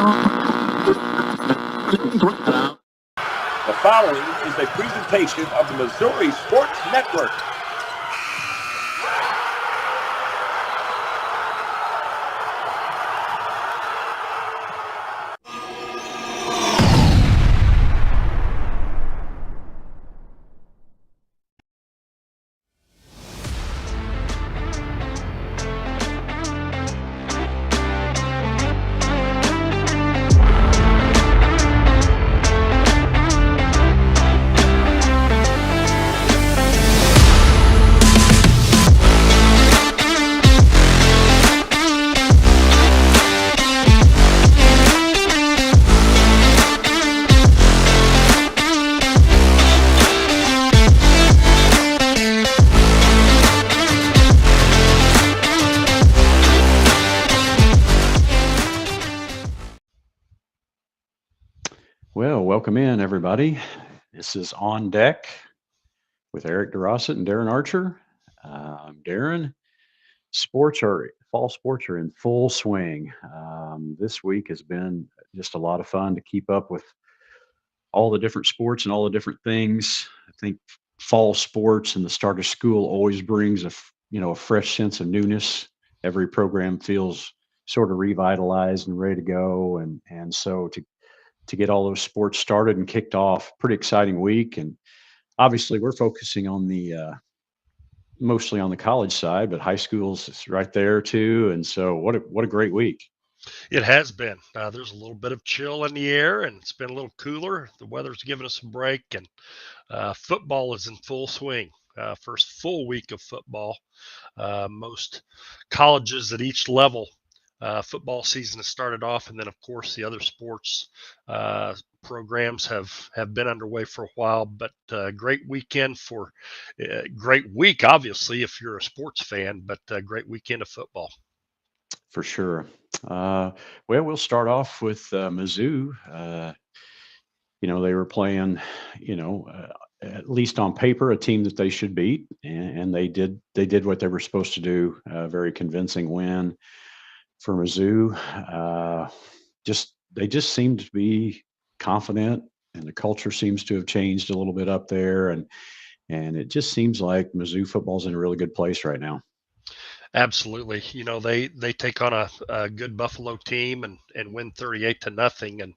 The following is a presentation of the Missouri Sports Network. Well, welcome in, everybody. This is On Deck with Eric DeRo and Darren Archer. Darren, fall sports are in full swing. This week has been just a lot of fun to keep up with all the different sports and all the different things. I think fall sports and the start of school always brings a fresh sense of newness. Every program feels sort of revitalized and ready to go, and so to get all those sports started and kicked off. Pretty exciting week. And obviously we're focusing on the mostly on the college side, but high school's is right there too. And so what a great week. It has been. There's a little bit of chill in the air, and it's been a little cooler. The weather's given us a break, and football is in full swing. First full week of football. Most colleges at each level, football season has started off, and then of course the other sports programs have been underway for a while. But great weekend great week, obviously, if you're a sports fan, but great weekend of football. For sure. Well, we'll start off with Mizzou. They were playing, at least on paper, a team that they should beat, and they did what they were supposed to do. A very convincing win for Mizzou. They just seemed to be confident, and the culture seems to have changed a little bit up there, and it just seems like Mizzou football's in a really good place right now. Absolutely. They take on a good Buffalo team and win 38-0. And,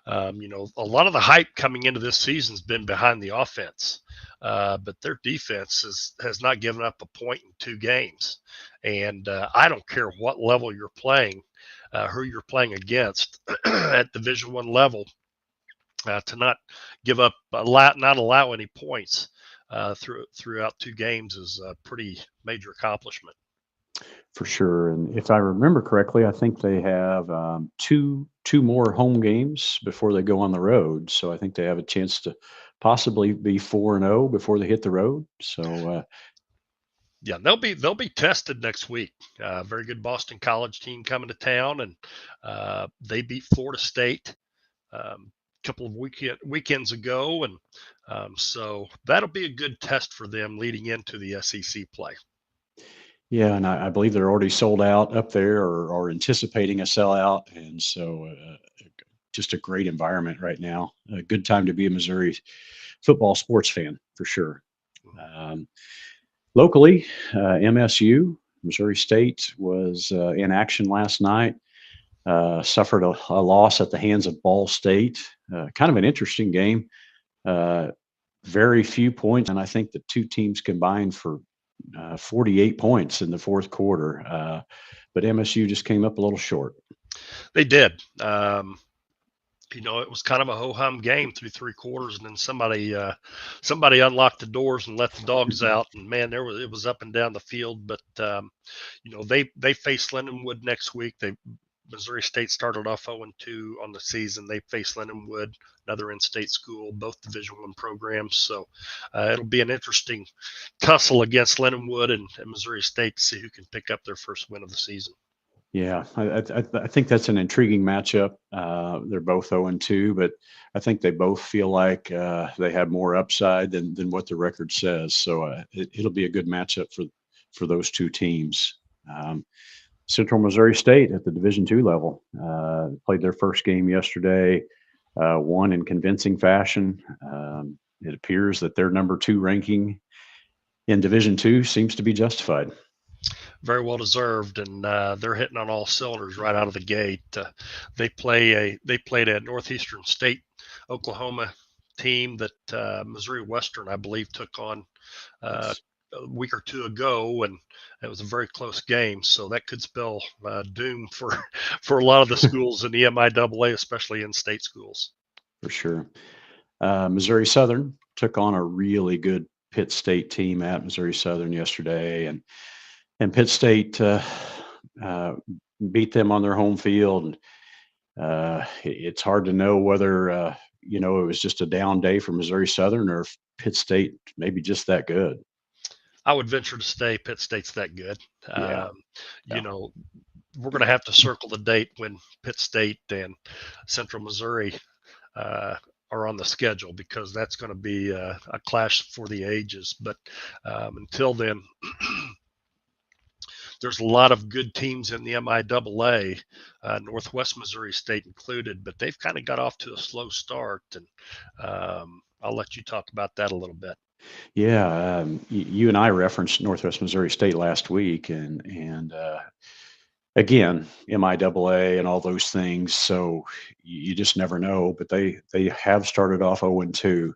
a lot of the hype coming into this season has been behind the offense. But their defense has not given up a point in 2 games. And I don't care what level you're playing, who you're playing against at Division I level, to not give up not allow any points throughout 2 games is a pretty major accomplishment. For sure. And if I remember correctly, I think they have two more home games before they go on the road. So I think they have a chance to possibly be 4-0 before they hit the road. So yeah, they'll be tested next week. Very good Boston College team coming to town, and they beat Florida State a couple of weekends ago, and so that'll be a good test for them leading into the SEC play. Yeah, and I believe they're already sold out up there, or anticipating a sellout, and so just a great environment right now. A good time to be a Missouri football sports fan for sure. Locally, MSU, Missouri State, was in action last night. Suffered a loss at the hands of Ball State. Kind of an interesting game. Very few points, and I think the two teams combined for 48 points in the fourth quarter, but MSU just came up a little short. They did. It was kind of a ho-hum game through 3 quarters, and then somebody unlocked the doors and let the dogs out, and man, it was up and down the field. But they face Lindenwood next week. Missouri State started off 0-2 on the season. They face Lindenwood, another in-state school, both Division I programs. So it'll be an interesting tussle against Lindenwood and Missouri State to see who can pick up their first win of the season. Yeah, I think that's an intriguing matchup. They're both 0-2, but I think they both feel like they have more upside than what the record says. So it'll be a good matchup for those two teams. Central Missouri State at the Division II level. Played their first game yesterday, won in convincing fashion. It appears that their number 2 ranking in Division II seems to be justified. Very well deserved, and they're hitting on all cylinders right out of the gate. They played a Northeastern State, Oklahoma team that Missouri Western, I believe, took on a week or two ago, and it was a very close game. So that could spell doom for a lot of the schools in the MIAA, especially in-state schools. For sure. Missouri Southern took on a really good Pitt State team at Missouri Southern yesterday, and Pitt State beat them on their home field. It's hard to know whether it was just a down day for Missouri Southern, or if Pitt State maybe just that good. I would venture to say Pitt State's that good. Yeah. We're going to have to circle the date when Pitt State and Central Missouri are on the schedule, because that's going to be a clash for the ages. But until then, there's a lot of good teams in the MIAA, Northwest Missouri State included, but they've kind of got off to a slow start, and I'll let you talk about that a little bit. Yeah, you and I referenced Northwest Missouri State last week, and again, MIAA and all those things. So you just never know. But they have started off 0-2.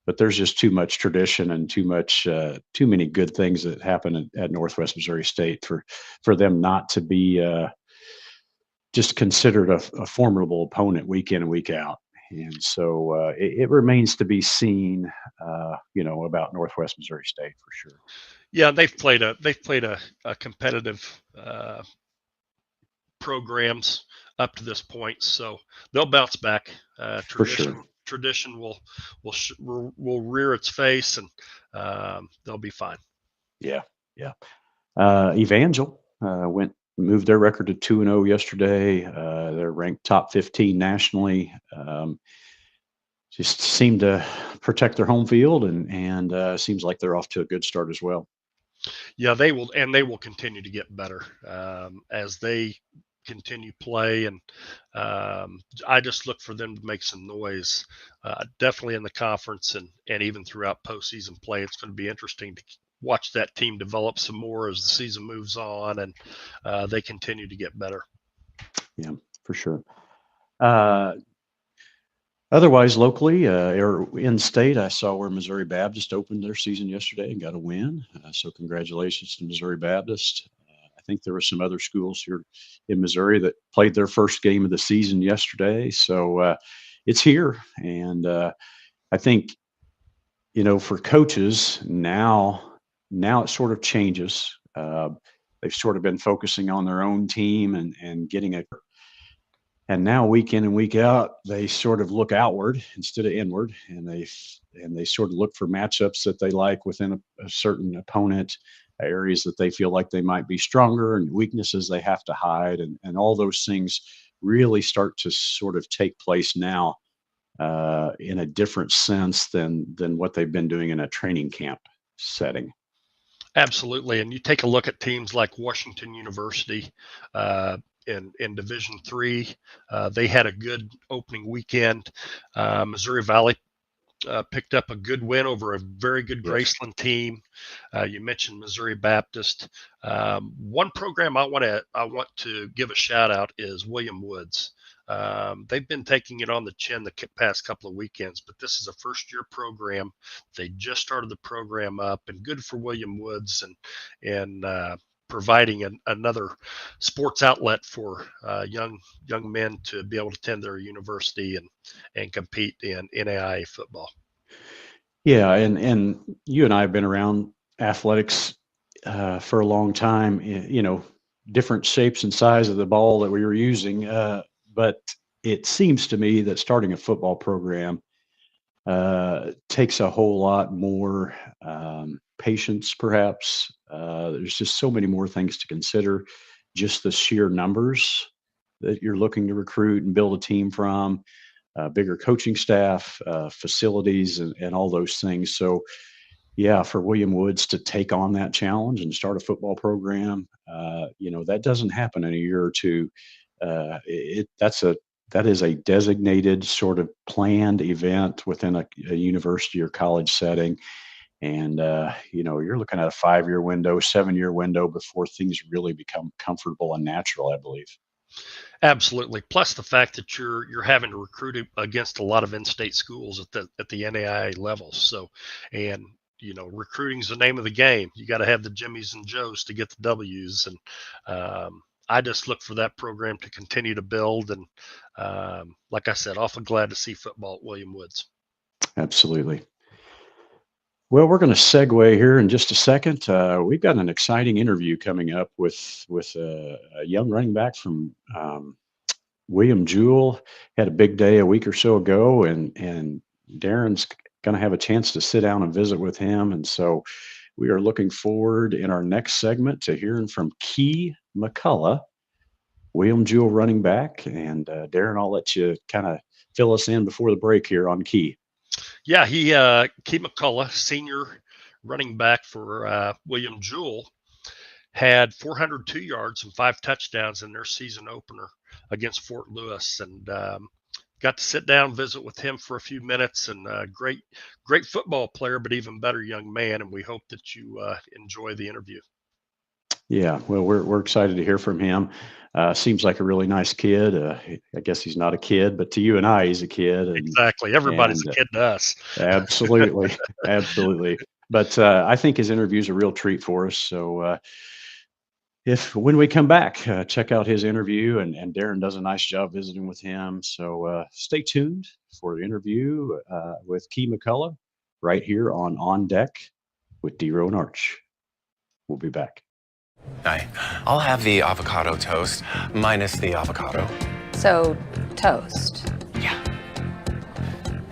But there's just too much tradition and too many good things that happen at Northwest Missouri State for them not to be just considered a formidable opponent week in and week out. And so it remains to be seen, about Northwest Missouri State for sure. Yeah, they've played a competitive programs up to this point, so they'll bounce back. For sure. Tradition will rear its face, and they'll be fine. Yeah. Evangel moved their record to 2-0 yesterday. They're ranked top 15 nationally. Just seem to protect their home field, and seems like they're off to a good start as well. Yeah, they will continue to get better as they continue play, and I just look for them to make some noise, definitely in the conference and even throughout postseason play. It's going to be interesting to watch that team develop some more as the season moves on, and they continue to get better. Yeah, for sure. Otherwise, locally or in state, I saw where Missouri Baptist opened their season yesterday and got a win. So congratulations to Missouri Baptist. I think there were some other schools here in Missouri that played their first game of the season yesterday. So it's here. And I think, for coaches now it sort of changes. They've sort of been focusing on their own team and getting and now week in and week out, they sort of look outward instead of inward, and they sort of look for matchups that they like within a certain opponent, areas that they feel like they might be stronger, and weaknesses they have to hide, and all those things really start to sort of take place now in a different sense than what they've been doing in a training camp setting. Absolutely, and you take a look at teams like Washington University. In Division III, they had a good opening weekend. Missouri Valley picked up a good win over a very good Graceland team. You mentioned Missouri Baptist. One program I want to give a shout out is William Woods. They've been taking it on the chin the past couple of weekends, but this is a first-year program. They just started the program up, and good for William Woods and providing another sports outlet for young men to be able to attend their university and compete in NAIA football. Yeah, and you and I have been around athletics for a long time. Different shapes and size of the ball that we were using, but it seems to me that starting a football program takes a whole lot more patience, perhaps. There's just so many more things to consider. Just the sheer numbers that you're looking to recruit and build a team from, bigger coaching staff, facilities, and all those things. So yeah, for William Woods to take on that challenge and start a football program, that doesn't happen in a year or two. That is a designated sort of planned event within a university or college setting. And, you're looking at a 5-year window, 7-year window before things really become comfortable and natural, I believe. Absolutely. Plus the fact that you're having to recruit against a lot of in-state schools at the NAIA level. So, and recruiting's the name of the game. You got to have the Jimmies and Joes to get the W's, and I just look for that program to continue to build. And like I said, awful glad to see football at William Woods. Absolutely. Well, we're going to segue here in just a second. We've got an exciting interview coming up with a young running back from William Jewell. Had a big day a week or so ago, and Darren's going to have a chance to sit down and visit with him. And so we are looking forward in our next segment to hearing from Key McCullough, William Jewell running back. And Darren, I'll let you kind of fill us in before the break here on Key. Yeah, Key McCullough, senior running back for William Jewell, had 402 yards and 5 touchdowns in their season opener against Fort Lewis, and got to sit down, visit with him for a few minutes. And great football player, but even better young man. And we hope that you enjoy the interview. Yeah, well, we're excited to hear from him. Seems like a really nice kid. I guess he's not a kid, but to you and I, he's a kid. Exactly. Everybody's a kid to us. Absolutely. Absolutely. But I think his interview is a real treat for us. So when we come back, check out his interview, and Darren does a nice job visiting with him. So stay tuned for the interview with Key McCullough right here on Deck with DeRo Arch. We'll be back. Hi, I'll have the avocado toast minus the avocado. So, toast. Yeah.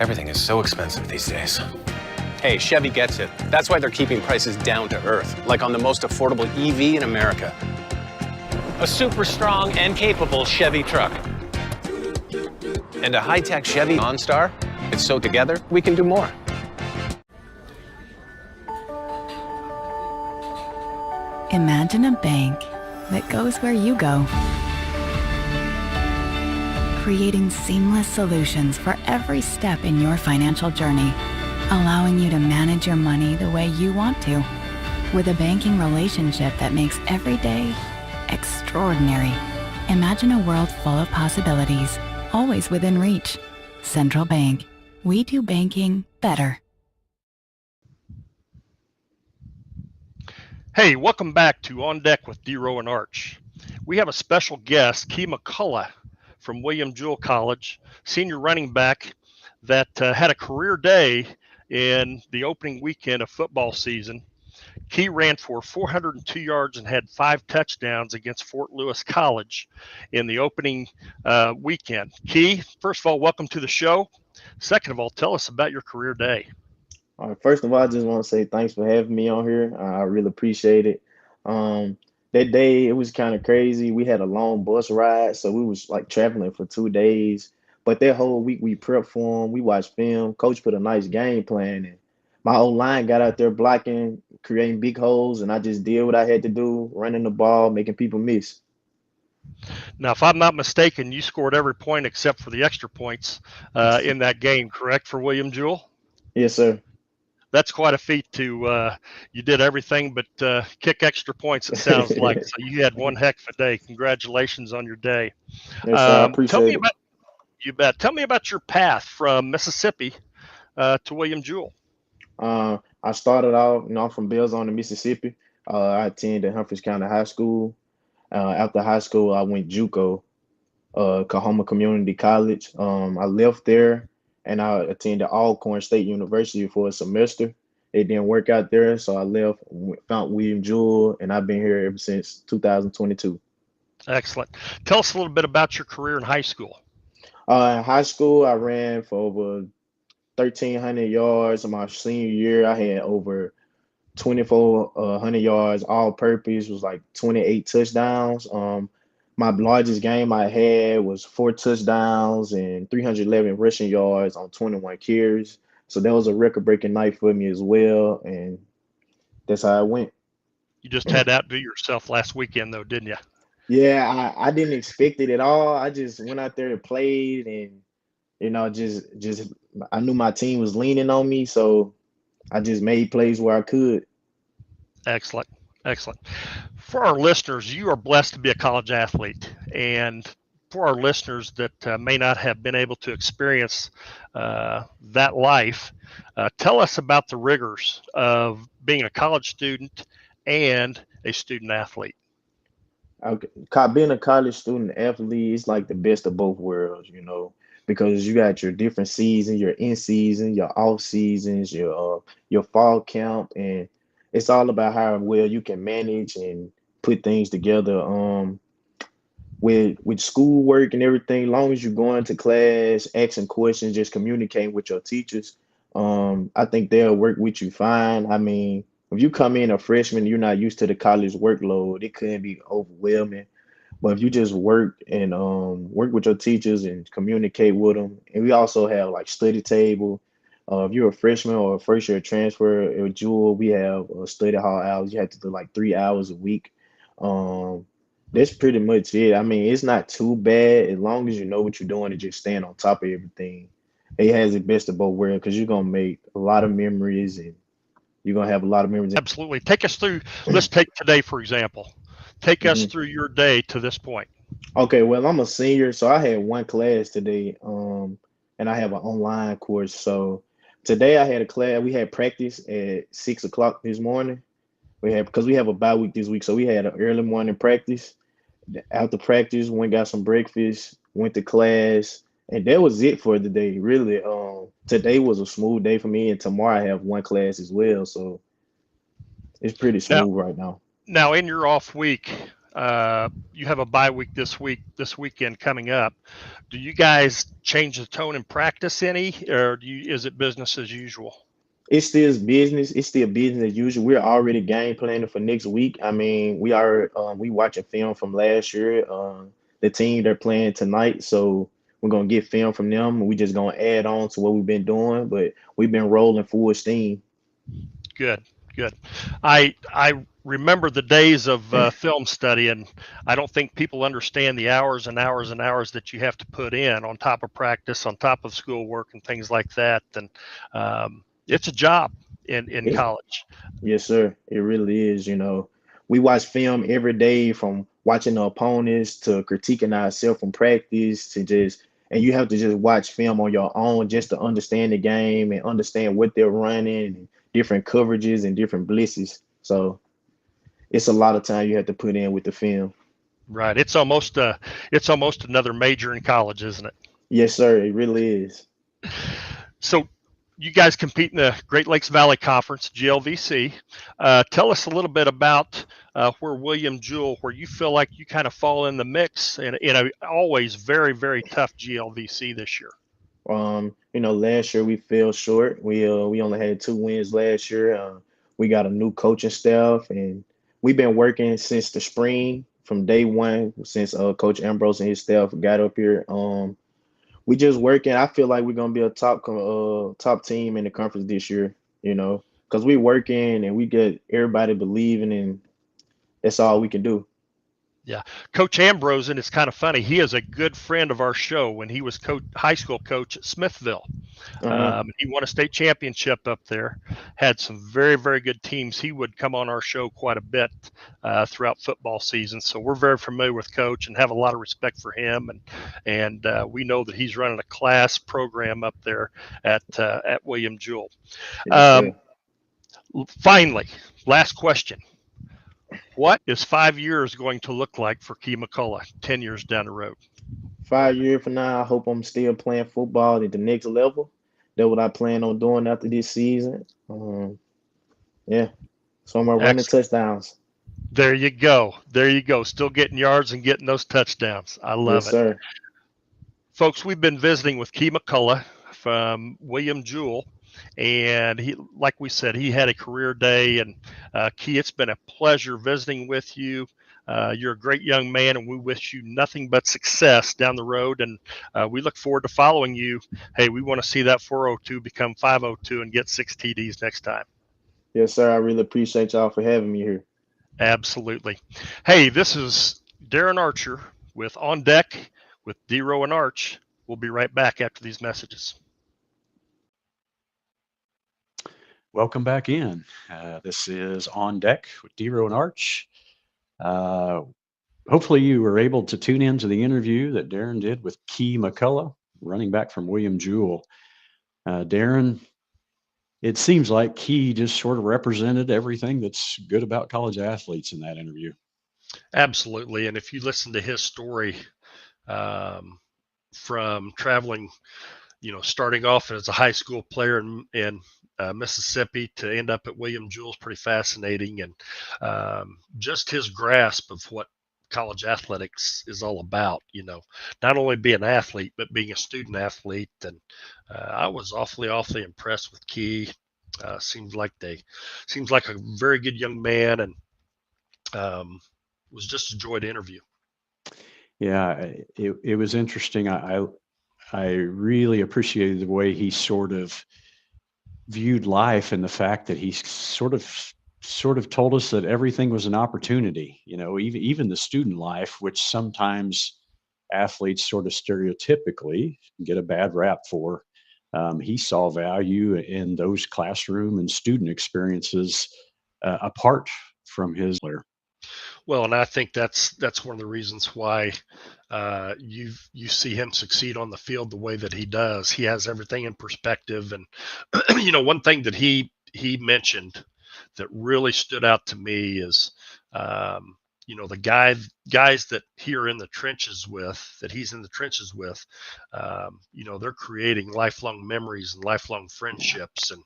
Everything is so expensive these days. Hey, Chevy gets it. That's why they're keeping prices down to earth, like on the most affordable EV in America. A super strong and capable Chevy truck. And a high-tech Chevy OnStar. It's so together, we can do more. Imagine a bank that goes where you go, creating seamless solutions for every step in your financial journey, allowing you to manage your money the way you want to, with a banking relationship that makes every day extraordinary. Imagine a world full of possibilities, always within reach. Central Bank. We do banking better. Hey, welcome back to On Deck with DeRo Arch. We have a special guest, Key McCullough from William Jewell College, senior running back that had a career day in the opening weekend of football season. Key ran for 402 yards and had 5 touchdowns against Fort Lewis College in the opening weekend. Key, first of all, welcome to the show. Second of all, tell us about your career day. All right, first of all, I just want to say thanks for having me on here. I really appreciate it. That day, it was kind of crazy. We had a long bus ride, so we was like traveling for 2 days. But that whole week, we prepped for them. We watched film. Coach put a nice game plan in. My old line got out there blocking, creating big holes, and I just did what I had to do, running the ball, making people miss. Now, if I'm not mistaken, you scored every point except for the extra points in that game, correct, for William Jewell? Yes, sir. That's quite a feat to you did everything but kick extra points, it sounds like. So you had one heck of a day. Congratulations on your day. Yes, sir, I appreciate it. You bet. Tell me about your path from Mississippi to William Jewell. I started out, from Belzoni, Mississippi. I attended Humphreys County High School. After high school, I went JUCO, Kahoma Community College. I left there and I attended Alcorn State University for a semester. It didn't work out there, so I left, found William Jewell, and I've been here ever since 2022. Excellent. Tell us a little bit about your career in high school. In high school, I ran for over 1,300 yards. In my senior year, I had over 2,400 yards all purpose, was like 28 touchdowns. My largest game I had was 4 touchdowns and 311 rushing yards on 21 carries. So that was a record-breaking night for me as well, and that's how it went. You just had to outdo yourself last weekend, though, didn't you? Yeah, I didn't expect it at all. I just went out there and played, and just I knew my team was leaning on me, so I just made plays where I could. Excellent. Excellent. For our listeners, you are blessed to be a college athlete. And for our listeners that may not have been able to experience that life, tell us about the rigors of being a college student and a student athlete. Okay. Being a college student athlete is like the best of both worlds, because you got your different seasons, your in season, your off seasons, your fall camp, and it's all about how well you can manage and put things together. With schoolwork and everything, long as you're going to class, asking questions, just communicating with your teachers, I think they'll work with you fine. I mean, if you come in a freshman, you're not used to the college workload, it could be overwhelming. But if you just work and work with your teachers and communicate with them, and we also have like study table. If you're a freshman or a first year transfer at Jewel, we have study hall hours. You have to do like 3 hours a week. Um, that's pretty much it. I mean, it's not too bad as long as you know what you're doing and just staying on top of everything. It has the best of both worlds because you're gonna make a lot of memories and you're gonna have a lot of memories. Absolutely. Take us through, let's take today, for example. Take us Mhm. through your day to this point. Okay, well, I'm a senior, so I had one class today, and I have an online course. So today I had a class. We had practice at 6 o'clock this morning. We had because we have a bye week this week, so we had an early morning practice. After practice, went got some breakfast, went to class, and that was it for the day. Really, today was a smooth day for me, and tomorrow I have one class as well, so it's pretty Now, smooth right now. now in your off week, you have a bye week this weekend coming up. Do you guys change the tone in practice any, or is it business as usual? It's still business. It's still business as usual. We're already game planning for next week. I mean, we watching film from last year. The team they're playing tonight, so we're gonna get film from them. We just gonna add on to what we've been doing, but we've been rolling full steam. Good, good. I remember the days of film study, and I don't think people understand the hours and hours and hours that you have to put in on top of practice, on top of schoolwork, and things like that. And it's a job in It's, college. yes, sir. It really is. We watch film every day from watching the opponents to critiquing ourselves from practice to and you have to just watch film on your own just to understand the game and understand what they're running and different coverages and different blitzes. So it's a lot of time you have to put in with the film. Right. It's almost another major in college, isn't it? Yes, sir. It really is. So you guys compete in the Great Lakes Valley Conference, GLVC. Tell us a little bit about where William Jewell, where you feel like you kind of fall in the mix in a always very, very tough GLVC this year. Last year we fell short. We only had 2 wins last year. We got a new coaching staff, and we've been working since the spring from day one since Coach Ambrose and his staff got up here. We just working. I feel like we're gonna be a top team in the conference this year. Because we working and we get everybody believing, and that's all we can do. Yeah, Coach Ambrose, and it's kind of funny. He is a good friend of our show. When he was high school coach at Smithville, Uh-huh. he won a state championship up there. Had some very, very good teams. He would come on our show quite a bit throughout football season. So we're very familiar with Coach and have a lot of respect for him. And we know that he's running a class program up there at William Jewell. Yes, sir. Finally, last question. What is 5 years going to look like for Key McCullough 10 years down the road? 5 years from now, I hope I'm still playing football at the next level. That's what I plan on doing after this season. Yeah, so I'm running Excellent. touchdowns. There you go. There you go. Still getting yards and getting those touchdowns. I love Yes, it. sir. Folks, we've been visiting with Key McCullough from William Jewell. And he, like we said, he had a career day. And Key, it's been a pleasure visiting with you. You're a great young man, and we wish you nothing but success down the road. And we look forward to following you. Hey, we want to see that 402 become 502 and get 6 TDs next time. Yes, sir. I really appreciate y'all for having me here. Absolutely. Hey, this is Darren Archer with On Deck with DeRo and Arch. We'll be right back after these messages. Welcome back in. This is On Deck with DeRo and Arch. Hopefully you were able to tune in to the interview that Darren did with Key McCullough, running back from William Jewell. Darren, it seems like Key just sort of represented everything that's good about college athletes in that interview. Absolutely. And if you listen to his story from traveling, starting off as a high school player in Mississippi to end up at William Jewell, pretty fascinating. And just his grasp of what college athletics is all about, not only being an athlete, but being a student athlete. And I was awfully impressed with Key. Seems like a very good young man, and was just a joy to interview. Yeah, it was interesting. I really appreciated the way he sort of viewed life, and the fact that he sort of told us that everything was an opportunity, even the student life, which sometimes athletes sort of stereotypically get a bad rap for. He saw value in those classroom and student experiences apart from his player. Well, and I think that's one of the reasons why you see him succeed on the field the way that he does. He has everything in perspective, and one thing that he mentioned that really stood out to me is the guys that he's in the trenches with, they're creating lifelong memories and lifelong friendships. And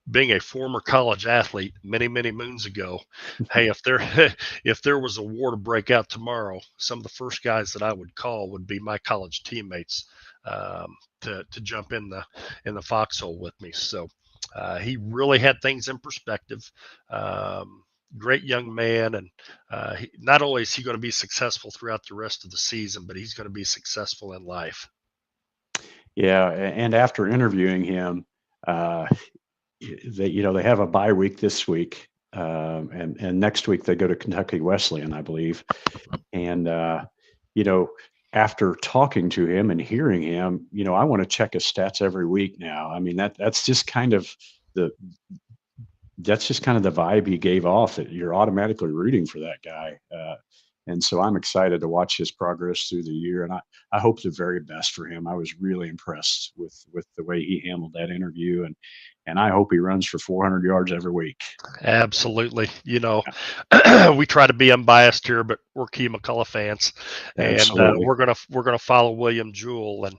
being a former college athlete many moons ago, hey, if there was a war to break out tomorrow, some of the first guys that I would call would be my college teammates to jump in the foxhole with me. So he really had things in perspective. Great young man, and not only is he going to be successful throughout the rest of the season, but he's going to be successful in life. Yeah, and after interviewing him, they have a bye week this week, and next week they go to Kentucky Wesleyan, I believe. And after talking to him and hearing him, I want to check his stats every week now. I mean, that's just kind of the vibe he gave off, that you're automatically rooting for that guy. And so I'm excited to watch his progress through the year, and I hope the very best for him. I was really impressed with the way he handled that interview, and I hope he runs for 400 yards every week. Absolutely. We try to be unbiased here, but we're Key McCullough fans, and we're gonna follow William Jewell. And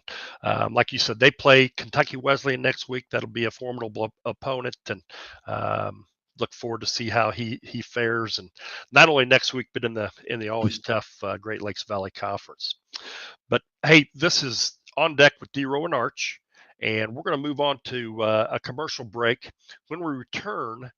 like you said, they play Kentucky Wesleyan next week. That'll be a formidable opponent, and look forward to see how he fares, and not only next week, but in the always tough Great Lakes Valley Conference. But hey, this is On Deck with DeRo and Arch, and we're going to move on to a commercial break. When we return,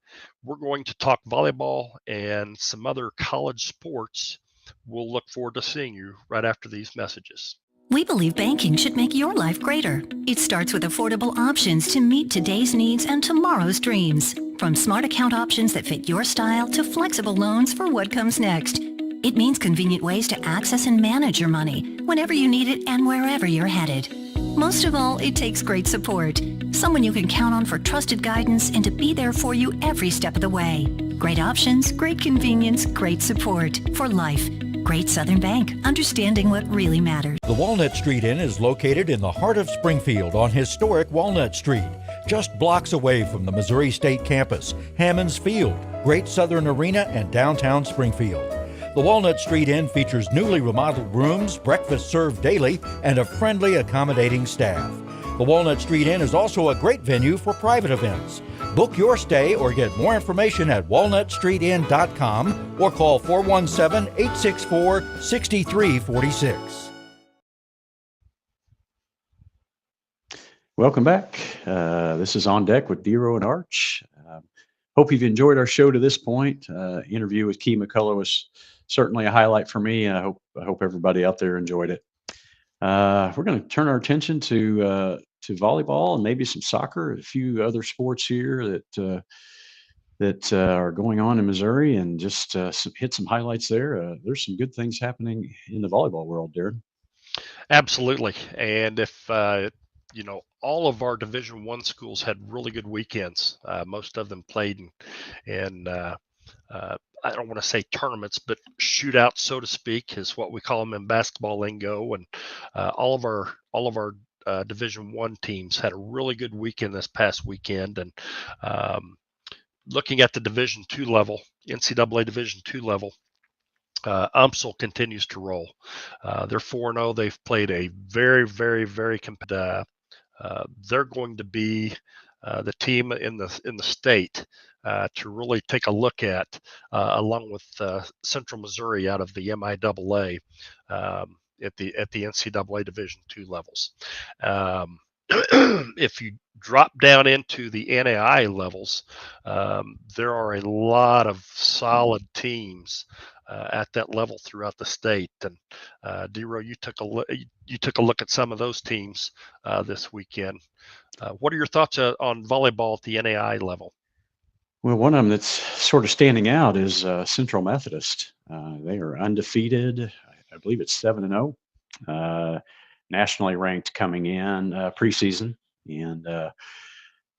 we're going to talk volleyball and some other college sports. We'll look forward to seeing you right after these messages. We believe banking should make your life greater. It starts with affordable options to meet today's needs and tomorrow's dreams. From smart account options that fit your style to flexible loans for what comes next. It means convenient ways to access and manage your money whenever you need it and wherever you're headed. Most of all, it takes great support. Someone you can count on for trusted guidance and to be there for you every step of the way. Great options, great convenience, great support for life. Great Southern Bank, understanding what really matters. The Walnut Street Inn is located in the heart of Springfield on historic Walnut Street, just blocks away from the Missouri State Campus, Hammonds Field, Great Southern Arena, and downtown Springfield. The Walnut Street Inn features newly remodeled rooms, breakfast served daily, and a friendly, accommodating staff. The Walnut Street Inn is also a great venue for private events. Book your stay or get more information at walnutstreetinn.com or call 417-864-6346. Welcome back. This is On Deck with DeRo and Arch. hope you've enjoyed our show to this point. Interview with Key McCullough was certainly a highlight for me, and I hope everybody out there enjoyed it. We're going to turn our attention to volleyball and maybe some soccer, a few other sports here that are going on in Missouri, and just hit some highlights there. There's some good things happening in the volleyball world, Darren. Absolutely. And if all of our Division I schools had really good weekends. Most of them played in I don't want to say tournaments, but shootouts, so to speak, is what we call them in basketball lingo. And all of our Division I teams had a really good weekend this past weekend. And looking at the Division II level, NCAA Division II level, UMSL continues to roll. They're 4-0. They've played a very, very, very competitive. They're going to be the team in the state to really take a look at, along with Central Missouri out of the MIAA at the NCAA Division II levels. If you drop down into the NAI levels, there are a lot of solid teams at that level throughout the state. And DeRo, you took a look at some of those teams this weekend. What are your thoughts on volleyball at the NAI level? Well, one of them that's sort of standing out is Central Methodist. They are undefeated. I believe it's 7-0. Nationally ranked coming in preseason, and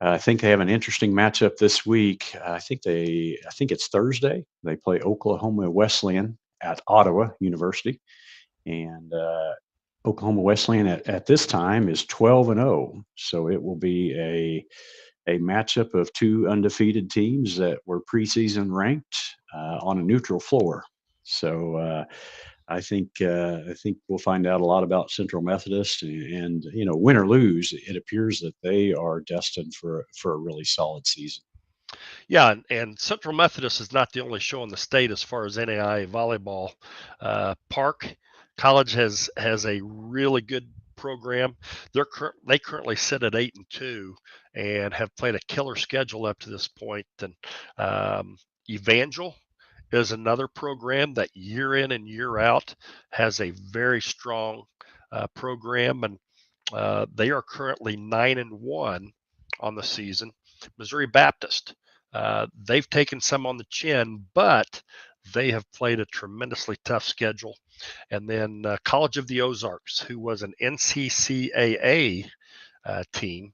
I think they have an interesting matchup this week. I think it's Thursday. They play Oklahoma Wesleyan at Ottawa University, and Oklahoma Wesleyan at this time is 12-0. So it will be a matchup of two undefeated teams that were preseason ranked on a neutral floor. So I think we'll find out a lot about Central Methodist, and win or lose, it appears that they are destined for a really solid season. Yeah, and Central Methodist is not the only show in the state as far as NAI volleyball. Park College has a really good program. They currently sit at 8-2 and have played a killer schedule up to this point. And Evangel is another program that year in and year out has a very strong program, and they are currently 9-1 on the season. Missouri Baptist, they've taken some on the chin, but they have played a tremendously tough schedule. And then College of the Ozarks, who was an NCCAA team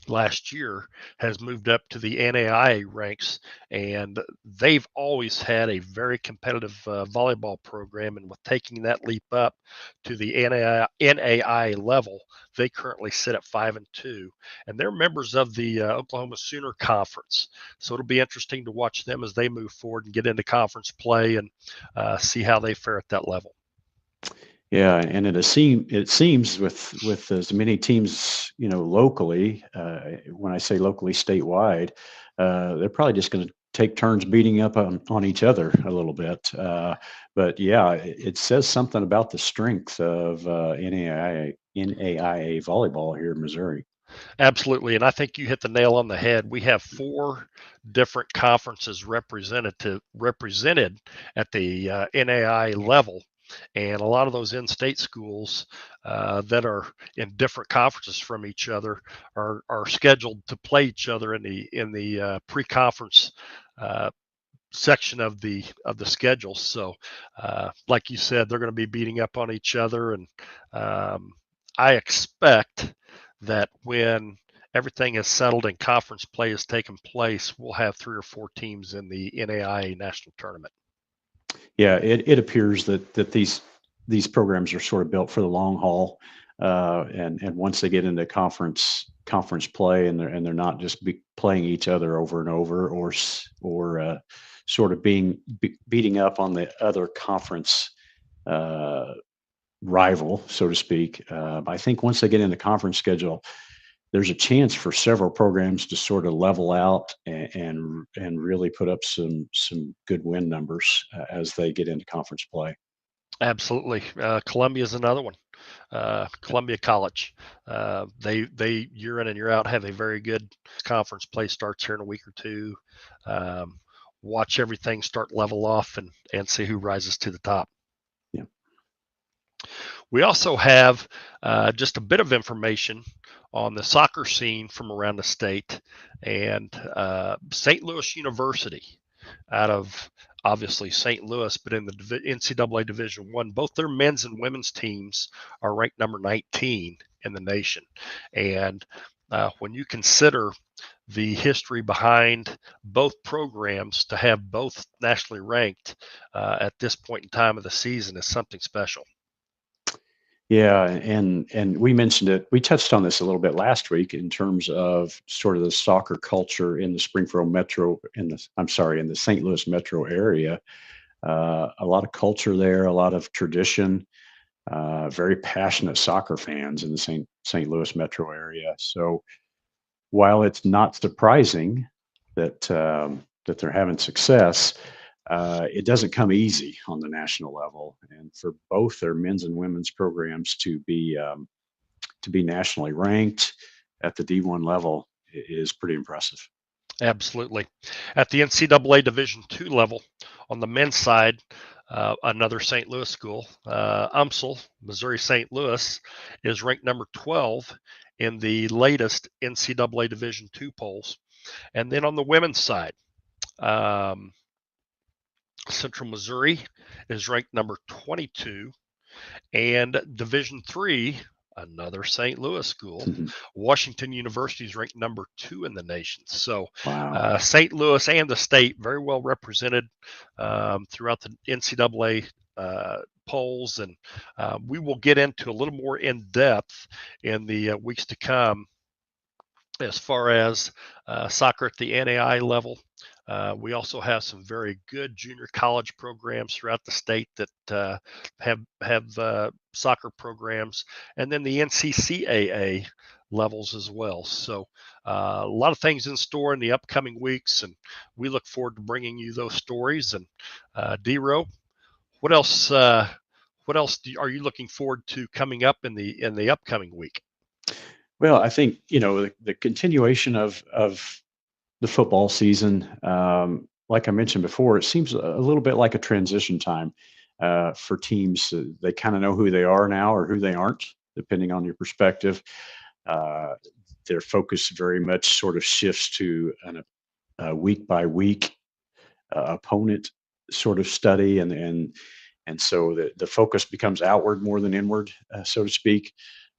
last year, has moved up to the NAIA ranks, and they've always had a very competitive volleyball program. And with taking that leap up to the NAIA level, they currently sit at 5-2, and they're members of the Oklahoma Sooner Conference. So it'll be interesting to watch them as they move forward and get into conference play and see how they fare at that level. Yeah, and it seems with as many teams, locally, when I say locally, statewide, they're probably just going to take turns beating up on each other a little bit. But yeah, it says something about the strength of NAIA volleyball here in Missouri. Absolutely, and I think you hit the nail on the head. We have 4 different conferences represented at the NAIA level. And a lot of those in-state schools that are in different conferences from each other are scheduled to play each other in the pre-conference section of the schedule. So, like you said, they're going to be beating up on each other, and I expect that when everything is settled and conference play has taken place, we'll have 3 or 4 teams in the NAIA national tournament. Yeah, it appears that these programs are sort of built for the long haul, and once they get into conference play, and they're not just playing each other over and over, or sort of beating up on the other conference rival, so to speak. I think once they get into conference schedule, there's a chance for several programs to sort of level out and really put up some good win numbers as they get into conference play. Absolutely. Columbia is another one. Columbia College. They year in and year out have a very good conference. Play starts here in a week or two. Watch everything start level off and see who rises to the top. Yeah. We also have just a bit of information on the soccer scene from around the state, and St. Louis University, out of obviously St. Louis, but in the NCAA Division I, both their men's and women's teams are ranked number 19 in the nation. And when you consider the history behind both programs, to have both nationally ranked at this point in time of the season is something special. Yeah, and we mentioned it. We touched on this a little bit last week in terms of sort of the soccer culture in the Springfield metro, in the St. Louis metro area. A lot of culture there, a lot of tradition, very passionate soccer fans in the St. Louis metro area. So while it's not surprising that that they're having success, it doesn't come easy on the national level, and for both their men's and women's programs to be nationally ranked at the D1 level is pretty impressive. Absolutely. At the NCAA Division II level, on the men's side, another St. Louis school, UMSL, Missouri St. Louis, is ranked number 12 in the latest NCAA Division II polls. And then on the women's side, Central Missouri is ranked number 22, and Division III, another St. Louis school, Washington University is ranked number 2 in the nation. So Wow. St. Louis and the state very well represented throughout the NCAA polls, and we will get into a little more in depth in the weeks to come as far as soccer at the NAI level. We also have some very good junior college programs throughout the state that have soccer programs, and then the NCCAA levels as well. So a lot of things in store in the upcoming weeks, and we look forward to bringing you those stories. And DeRo, what else? What else are you looking forward to coming up in the upcoming week? Well, I think the continuation of the football season, like I mentioned before, it seems a little bit like a transition time for teams. They kind of know who they are now or who they aren't, depending on your perspective. Their focus very much sort of shifts to a week by week opponent sort of study, and so the focus becomes outward more than inward, so to speak.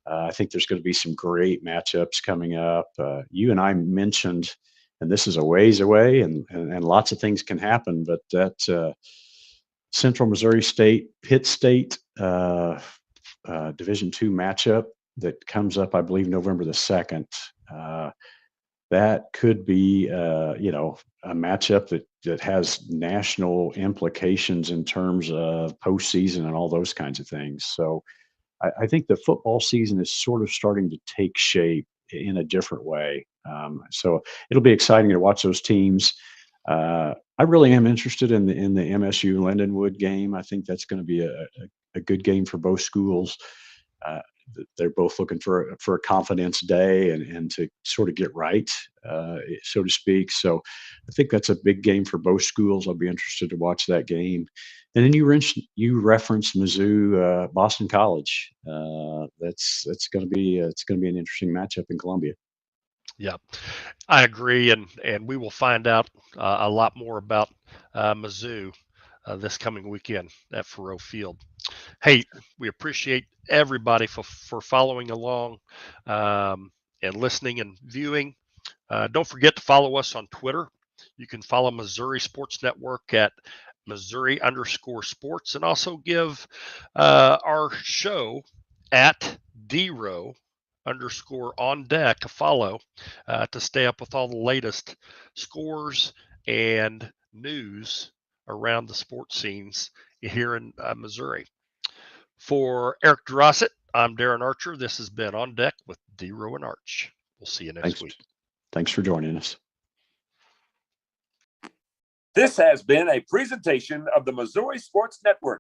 I think there's going to be some great matchups coming up. You and I mentioned, and this is a ways away, and lots of things can happen, but that Central Missouri State, Pitt State Division II matchup that comes up, I believe, November the 2nd. That could be, a matchup that has national implications in terms of postseason and all those kinds of things. So I think the football season is sort of starting to take shape in a different way. So it'll be exciting to watch those teams. I really am interested in the MSU Lindenwood game. I think that's going to be a good game for both schools. They're both looking for a confidence day and to sort of get right, so to speak. So I think that's a big game for both schools. I'll be interested to watch that game. And then you referenced Mizzou, Boston College. That's going to be an interesting matchup in Columbia. Yeah, I agree, and we will find out a lot more about Mizzou this coming weekend at Faurot Field. Hey, we appreciate everybody for following along and listening and viewing. Don't forget to follow us on Twitter. You can follow Missouri Sports Network at Missouri_sports, and also give our show at DeRo _on deck a follow to stay up with all the latest scores and news around the sports scenes here in Missouri. For Eric DeRo, I'm Darren Archer. This has been On Deck with DeRo and Arch. We'll see you next week. Thanks for joining us. This has been a presentation of the Missouri Sports Network.